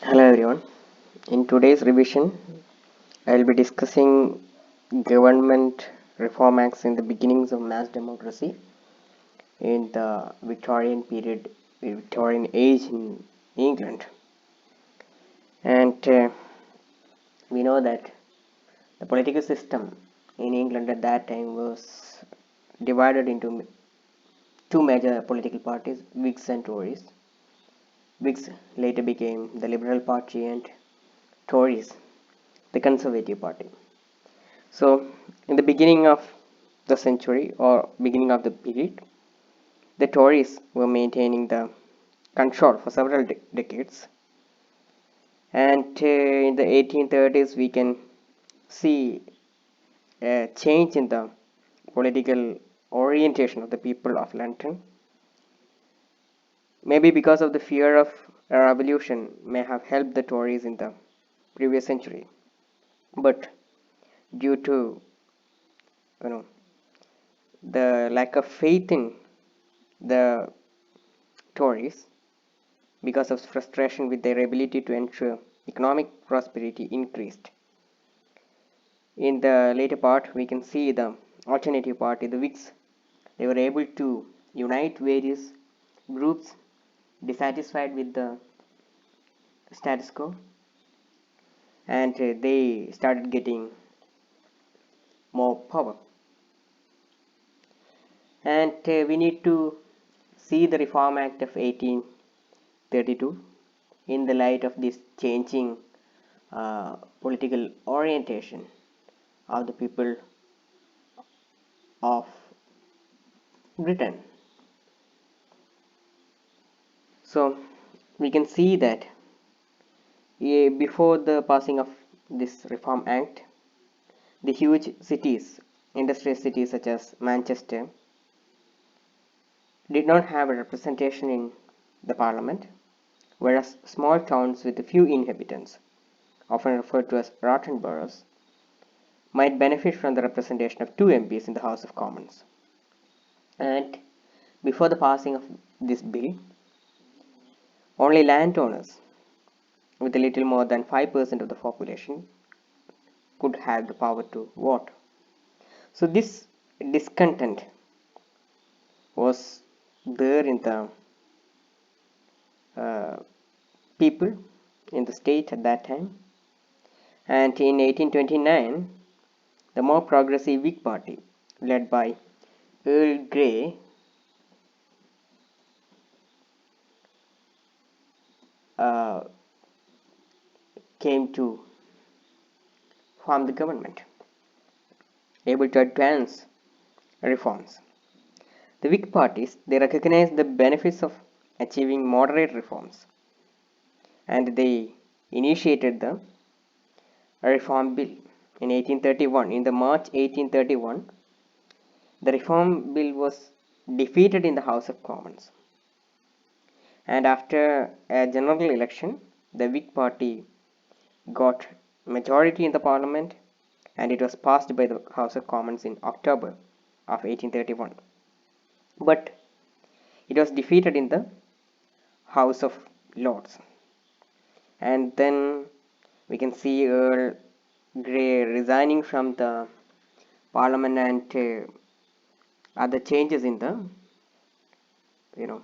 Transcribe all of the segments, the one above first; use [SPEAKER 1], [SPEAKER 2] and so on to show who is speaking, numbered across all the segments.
[SPEAKER 1] Hello everyone. In today's revision, I will be discussing government reform acts in the beginnings of mass democracy in the Victorian period, Victorian age in England. And we know that the political system in England at that time was divided into two major political parties, Whigs and Tories. Whigs later became the Liberal Party and Tories, the Conservative Party. So, in the beginning of the century or beginning of the period, the Tories were maintaining the control for several decades. And in the 1830s, we can see a change in the political orientation of the people of London. Maybe because of the fear of a revolution may have helped the Tories in the previous century. But due to you know the lack of faith in the Tories, because of frustration with their ability to ensure economic prosperity increased. In the later part, we can see the alternative party, the Whigs. They were able to unite various groups dissatisfied with the status quo, and they started getting more power. And we need to see the Reform Act of 1832 in the light of this changing political orientation of the people of Britain. So we can see that before the passing of this Reform Act, the huge cities, industrial cities such as Manchester, did not have a representation in the parliament, whereas small towns with a few inhabitants, often referred to as rotten boroughs, might benefit from the representation of two MPs in the House of Commons. And before the passing of this bill, only landowners with a little more than 5% of the population could have the power to vote. So this discontent was there in the uh, people in the state at that time. And in 1829, the more progressive Whig Party, led by Earl Grey, uh, came to form the government, able to advance reforms. The Whig parties, they recognized the benefits of achieving moderate reforms, and they initiated the Reform Bill in 1831. In the March 1831, the Reform Bill was defeated in the House of Commons, and after a general election, the Whig Party got majority in the Parliament, and it was passed by the House of Commons in October of 1831. But it was defeated in the House of Lords, and then we can see Earl Grey resigning from the Parliament and other changes in the you know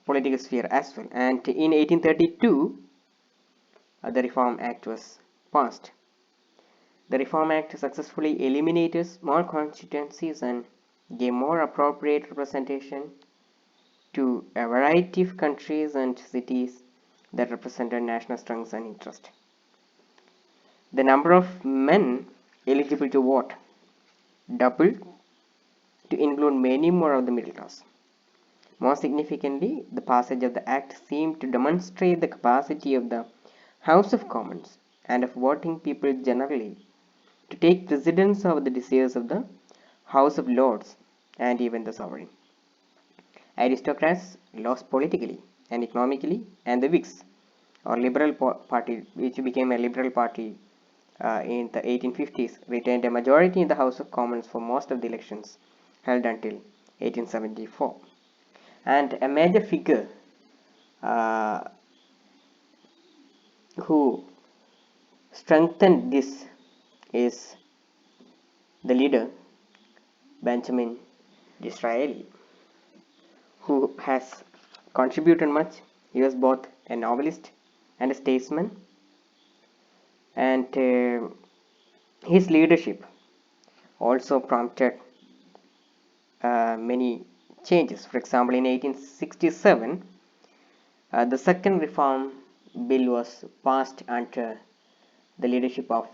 [SPEAKER 1] political sphere as well. And in 1832, the Reform Act was passed. The Reform Act successfully eliminated small constituencies and gave more appropriate representation to a variety of countries and cities that represented national strengths and interest. The number of men eligible to vote doubled to include many more of the middle class. More significantly, the passage of the Act seemed to demonstrate the capacity of the House of Commons and of voting people generally to take precedence over the desires of the House of Lords and even the sovereign. Aristocrats lost politically and economically, and the Whigs, or Liberal Party, which became a Liberal Party in the 1850s, retained a majority in the House of Commons for most of the elections held until 1874. And a major figure uh, who strengthened this is the leader Benjamin Disraeli, who has contributed much. He was both a novelist and a statesman, and his leadership also prompted many changes. For example, in 1867, the second reform bill was passed under the leadership of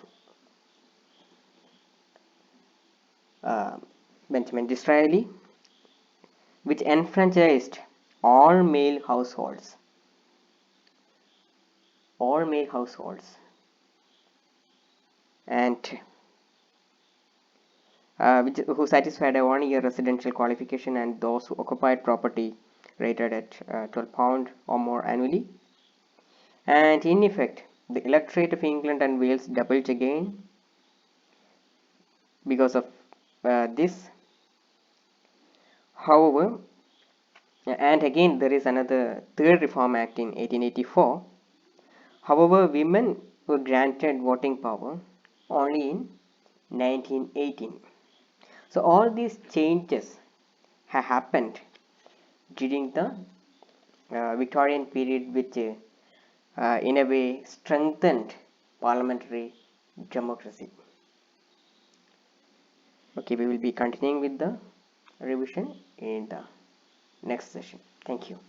[SPEAKER 1] uh, Benjamin Disraeli, which enfranchised all male households, all male households, and who satisfied a 1 year residential qualification, and those who occupied property rated at £12 or more annually. And in effect, the electorate of England and Wales doubled again because of this. However, and again there is another third Reform Act in 1884. However, women were granted voting power only in 1918. So all these changes have happened during the Victorian period, which in a way strengthened parliamentary democracy. Okay, we will be continuing with the revision in the next session. Thank you.